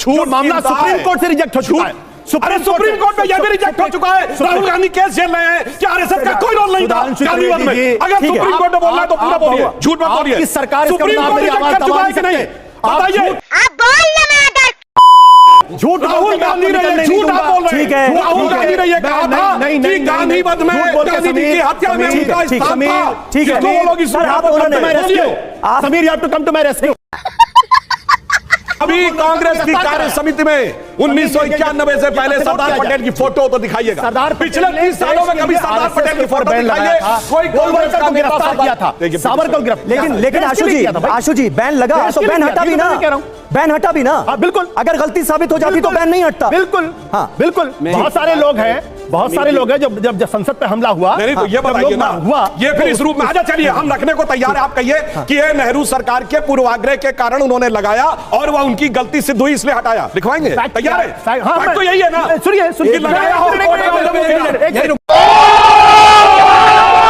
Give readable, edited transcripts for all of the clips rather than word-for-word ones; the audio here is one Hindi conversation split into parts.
झूठ मामला सुप्रीम कोर्ट से रिजेक्ट हो चुका है। सुप्रीम कोर्ट में यह भी रिजेक्ट हो चुका है। राहुल गांधी केस झेल रहे हैं कि आरएसएस का कोई रोल नहीं था गांधीवाद में। अगर सुप्रीम कोर्ट ने बोलना है तो पूरा बोलिए, झूठ मत बोलिए। सरकार सुप्रीम कोर्ट रिजेक्ट कर चुका है कि नहीं, बताइए। झूठ राहुल गांधी ने झूठ आप बोल रहे हैं। राहुल गांधी ने यह कहा था कि गांधीवाद में गांधी जी की हत्या में उनका स्थान था। ठीक है, Sameer you have to come to my rescue. अभी कांग्रेस की कार्य समिति में 1991 से पहले सरदार पटेल की फोटो तो दिखाइएगा। सरदार पिछले 30 सालों में कभी सरदार पटेल की फोटो दिखाइए। कोई कांग्रेस का गिरफ्तार किया था, सावरकर को गिरफ्तार। लेकिन आशु जी बैन लगा तो बैन हटा भी ना, बैन हटा भी ना। बिल्कुल, अगर गलती साबित हो जाती तो बैन नहीं हटता। बिल्कुल, हाँ बिल्कुल। बहुत सारे लोग हैं जब संसद पे हमला हुआ। नहीं तो ये बताइए ना हुआ, ये फिर इस रूप में आजा। चलिए हम रखने को तैयार है। आप कहिए कि ये नेहरू सरकार के पूर्वाग्रह के कारण उन्होंने लगाया और वह उनकी गलती सिद्ध हुई इसलिए हटाया। लिखवाएंगे, तैयार है? फैक्ट तो यही है ना। सुनिए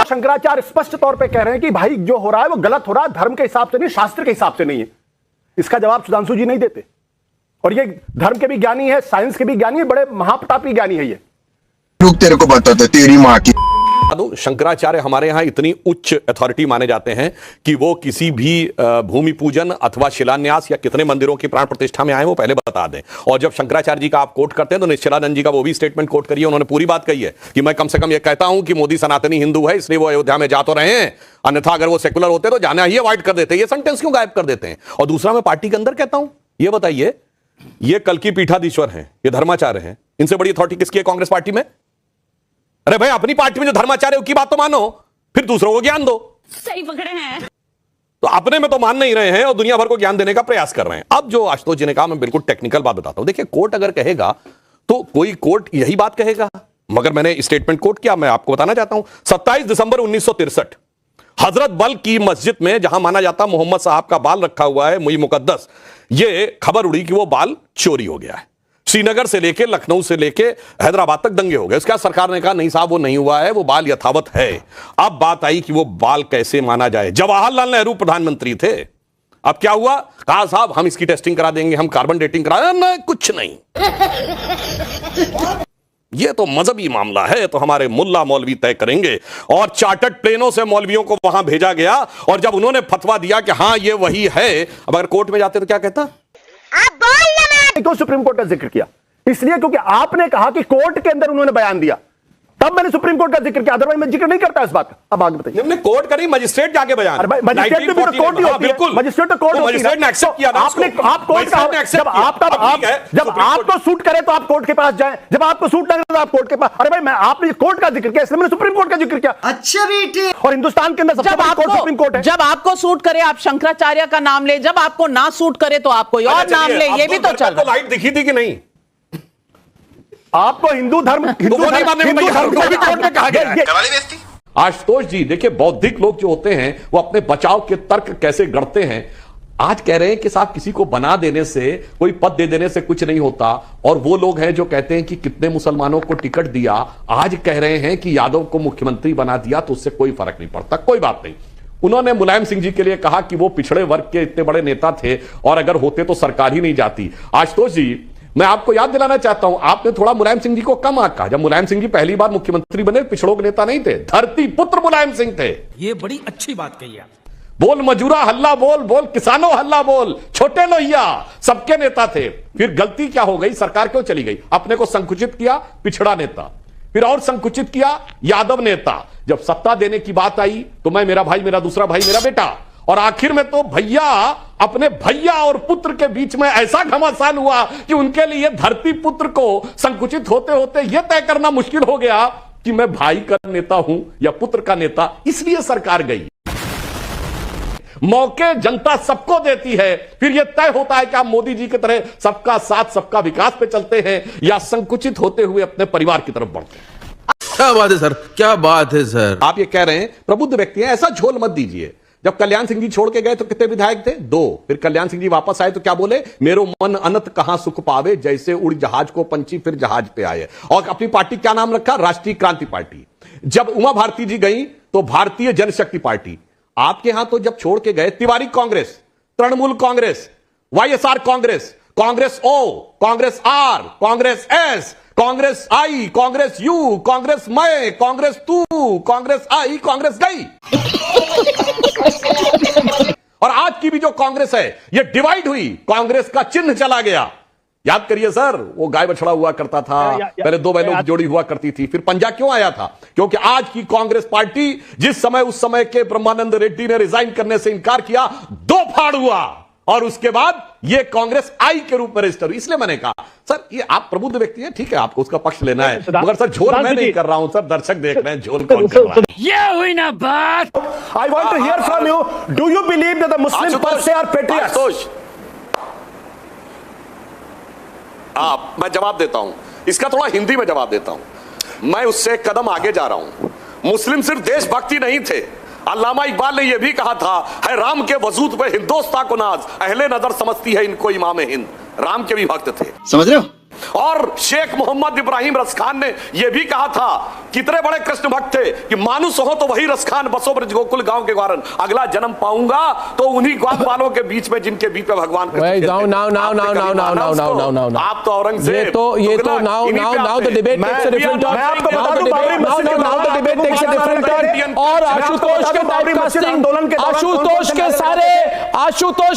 शंकराचार्य स्पष्ट तौर पे कह रहे हैं कि भाई जो हो रहा है वो गलत हो रहा है, धर्म के हिसाब से नहीं, शास्त्र के हिसाब से नहीं है। इसका जवाब सुधांशु जी नहीं देते। और ये धर्म के भी ज्ञानी है, साइंस के भी ज्ञानी है, बड़े महाप्रतापी ज्ञानी है। ये तेरे को बताता तेरी माँ की। शंकराचार्य हमारे यहाँ इतनी उच्च अथॉरिटी माने जाते हैं कि वो किसी भी भूमि पूजन अथवा शिलान्यास या कितने मंदिरों की प्राण प्रतिष्ठा में आए वो पहले बता दें। और जब शंकराचार्य जी का आप कोट करते हैं तो निश्चलानंद जी का वो भी स्टेटमेंट कोट करिए। उन्होंने पूरी बात कही है कि मैं कम से कम ये कहता हूं कि मोदी सनातनी हिंदू है इसलिए वो अयोध्या में जा तो रहे हैं, अन्यथा अगर वो सेकुलर होते तो जाना ही अवॉइड कर देते। ये सेंटेंस क्यों गायब कर देते हैं? और दूसरा मैं पार्टी के अंदर कहता हूं, ये बताइए, ये कल की पीठाधीश्वर हैं, ये धर्माचार्य हैं, इनसे बड़ी अथॉरिटी किसकी है कांग्रेस पार्टी में? अरे भाई अपनी पार्टी में जो धर्माचार्य की बात तो मानो, फिर दूसरों को ज्ञान दो। सही पकड़े हैं। तो अपने में तो मान नहीं रहे हैं और दुनिया भर को ज्ञान देने का प्रयास कर रहे हैं। अब जो आशुतोष जी ने कहा, मैं बिल्कुल टेक्निकल बात बताता हूं। देखिए, कोर्ट अगर कहेगा तो कोई कोर्ट यही बात कहेगा, मगर मैंने स्टेटमेंट कोर्ट किया, मैं आपको बताना चाहता हूं। 27 दिसंबर 1963 हजरत बल की मस्जिद में, जहां माना जाता मोहम्मद साहब का बाल रखा हुआ है मुई मुकद्दस, ये खबर उड़ी कि वो बाल चोरी हो गया है। श्रीनगर से लेके लखनऊ से लेके हैदराबाद तक दंगे हो गए। उसके बाद सरकार ने कहा नहीं साहब वो नहीं हुआ है, वो बाल यथावत है। अब बात आई कि वो बाल कैसे माना जाए। जवाहरलाल नेहरू प्रधानमंत्री थे। अब क्या हुआ? कहा साहब हम इसकी टेस्टिंग करा देंगे, हम कार्बन डेटिंग करा देंगे। नहीं, कुछ नहीं, ये तो मजहबी मामला है, तो हमारे मुल्ला मौलवी तय करेंगे। और चार्टर्ड प्लेनों से मौलवियों को वहां भेजा गया और जब उन्होंने फतवा दिया कि हां ये वही है, अब अगर कोर्ट में जाते तो क्या कहता? तो सुप्रीम कोर्ट का जिक्र किया इसलिए क्योंकि आपने कहा कि कोर्ट के अंदर उन्होंने बयान दिया, तब मैंने सुप्रीम कोर्ट का जिक्र किया, अदरवाइज मैं जिक्र नहीं करता इस बात का। अब आगे बताइए। हमने कोर्ट करी, मजिस्ट्रेट जाके बयान। मजिस्ट्रेट भी तो कोर्ट ही होती है। बिल्कुल, मजिस्ट्रेट तो कोर्ट होती है। मजिस्ट्रेट ने एक्सेप्ट किया। आपने आप कोर्ट का जब आपको सूट करे तो आप कोर्ट के पास जाएं, जब आपको सूट ना करे तो आप कोर्ट के पास। अरे भाई मैं आपने कोर्ट का जिक्र किया इसलिए मैंने सुप्रीम कोर्ट का जिक्र किया। अच्छा बेटे, और हिंदुस्तान के अंदर सबसे बड़ा कोर्ट सुप्रीम कोर्ट है। जब आपको सूट करे आप शंकराचार्य का नाम ले, जब आपको ना सूट करे तो आप कोई और नाम ले, ये भी तो चल रहा है। लाइट दिखी थी कि नहीं? आपको हिंदू धर्म आशुतोष जी देखिए, बौद्धिक लोग जो होते हैं वो अपने बचाव के तर्क कैसे गढ़ते हैं। आज कह रहे हैं कि साहब किसी को बना देने से, कोई पद दे देने से कुछ नहीं होता। और वो लोग हैं जो कहते हैं कि कितने मुसलमानों को टिकट दिया, आज कह रहे हैं कि यादव को मुख्यमंत्री बना दिया तो उससे कोई फर्क नहीं पड़ता। कोई बात नहीं। उन्होंने मुलायम सिंह जी के लिए कहा कि वो पिछड़े वर्ग के इतने बड़े नेता थे और अगर होते तो सरकार ही नहीं जाती। आशुतोष जी, मैं आपको याद दिलाना चाहता हूं, आपने थोड़ा मुलायम सिंह जी को कम आंका। जब मुलायम सिंह जी पहली बार मुख्यमंत्री बने, पिछड़ों के नेता नहीं थे, धरती पुत्र मुलायम सिंह थे। ये बड़ी अच्छी बात कही है। बोल मजूरा हल्ला बोल, बोल किसानों हल्ला बोल, छोटे लोहिया, सबके नेता थे। फिर गलती क्या हो गई? सरकार क्यों चली गई? अपने को संकुचित किया पिछड़ा नेता, फिर और संकुचित किया यादव नेता। जब सत्ता देने की बात आई तो मैं, मेरा भाई, मेरा दूसरा भाई, मेरा बेटा, और आखिर में तो भैया, अपने भैया और पुत्र के बीच में ऐसा घमासान हुआ कि उनके लिए धरती पुत्र को संकुचित होते होते यह तय करना मुश्किल हो गया कि मैं भाई का नेता हूं या पुत्र का नेता। इसलिए सरकार गई। मौके जनता सबको देती है, फिर यह तय होता है कि आप मोदी जी की तरह सबका साथ सबका विकास पे चलते हैं या संकुचित होते हुए अपने परिवार की तरफ बढ़ते हैं। क्या बात है सर, क्या बात है सर। आप ये कह रहे हैं प्रबुद्ध व्यक्ति हैं, ऐसा झोल मत दीजिए। जब कल्याण सिंह जी छोड़ के गए तो कितने विधायक थे? 2। फिर कल्याण सिंह जी वापस आए तो क्या बोले? मेरो मन अनंत कहां सुख पावे, जैसे उड़ जहाज को पंछी फिर जहाज पे आए। और अपनी पार्टी क्या नाम रखा? राष्ट्रीय क्रांति पार्टी। जब उमा भारती जी गई तो भारतीय जनशक्ति पार्टी। आपके यहां तो जब छोड़ के गए Tiwari Congress, Trinamool Congress, YSR Congress, Congress O, Congress R, Congress S, Congress I, Congress U, Congress मैं, कांग्रेस तू, कांग्रेस आई, कांग्रेस गई। और आज की भी जो कांग्रेस है ये डिवाइड हुई, कांग्रेस का चिन्ह चला गया। याद करिए सर, वो गाय बछड़ा हुआ करता था, पहले दो बैलों की जोड़ी हुआ करती थी, फिर पंजा क्यों आया था? क्योंकि आज की कांग्रेस पार्टी जिस समय उस समय के ब्रह्मानंद रेड्डी ने रिजाइन करने से इनकार किया, दो फाड़ हुआ और उसके बाद ये कांग्रेस आई के रूप में रजिस्टर हुई। इसलिए मैंने कहा सर ये आप प्रबुद्ध व्यक्ति हैं, ठीक है आपको उसका पक्ष लेना है, मगर सर झोल मैं नहीं कर रहा हूं सर, दर्शक देख रहे हैं झोल कौन कर रहा है। ये हुई ना बात। I want to hear from you. Do you believe that the Muslims per se are patriots? Ashutosh, मैं जवाब देता हूं, इसका थोड़ा हिंदी में जवाब देता हूं। मैं उससे एक कदम आगे जा रहा हूं। मुस्लिम सिर्फ देशभक्ति नहीं थे, अल्लामा इकबाल ने यह भी कहा था, है राम के वजूद पे हिंदोस्तां को नाज, अहले नजर समझती है इनको इमाम हिंद। राम के भी भक्त थे, समझ रहे हो? और शेख मोहम्मद इब्राहिम रसखान ने यह भी कहा था, कितने बड़े कृष्ण भक्त थे, कि मानुस हो तो वही रसखान, बसो ब्रज गोकुल गांव के ग्वारन, अगला जन्म पाऊंगा तो उन्हीं ग्वाल वालों के बीच में जिनके बीच में भगवान कृष्ण खेलते। आप तो औरंगजेब, ये तो now the debate takes a different turn. मैं आपको बता दूं, बाबरी मस्जिद के now the debate takes a different turn. और आशुतोष के टाइपकास्टिंग, आशुतोष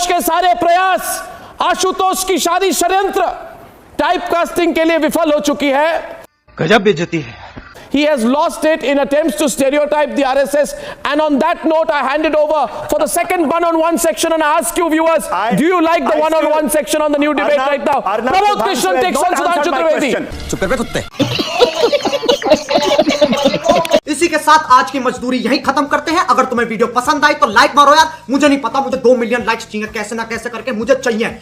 के सारे प्रयास, आशुतोष की शादी षड्यंत्र टाइपकास्टिंग के लिए विफल हो चुकी है। गजब बेइज्जती है। He has lost it in attempts to stereotype the RSS. And on that note, I hand it over for the second one-on-one section and I ask you viewers, do you like the one-on-one section on the new debate right now? Pramod Krishnan takes on Sudhanshu Trivedi. चुप कर बे कुत्ते। इसी के साथ आज की मजदूरी यहीं खत्म करते हैं। अगर तुम्हें वीडियो पसंद आई तो लाइक मारो यार, मुझे नहीं पता, मुझे 2 मिलियन लाइक्स चाहिए, कैसे ना कैसे करके मुझे चाहिए।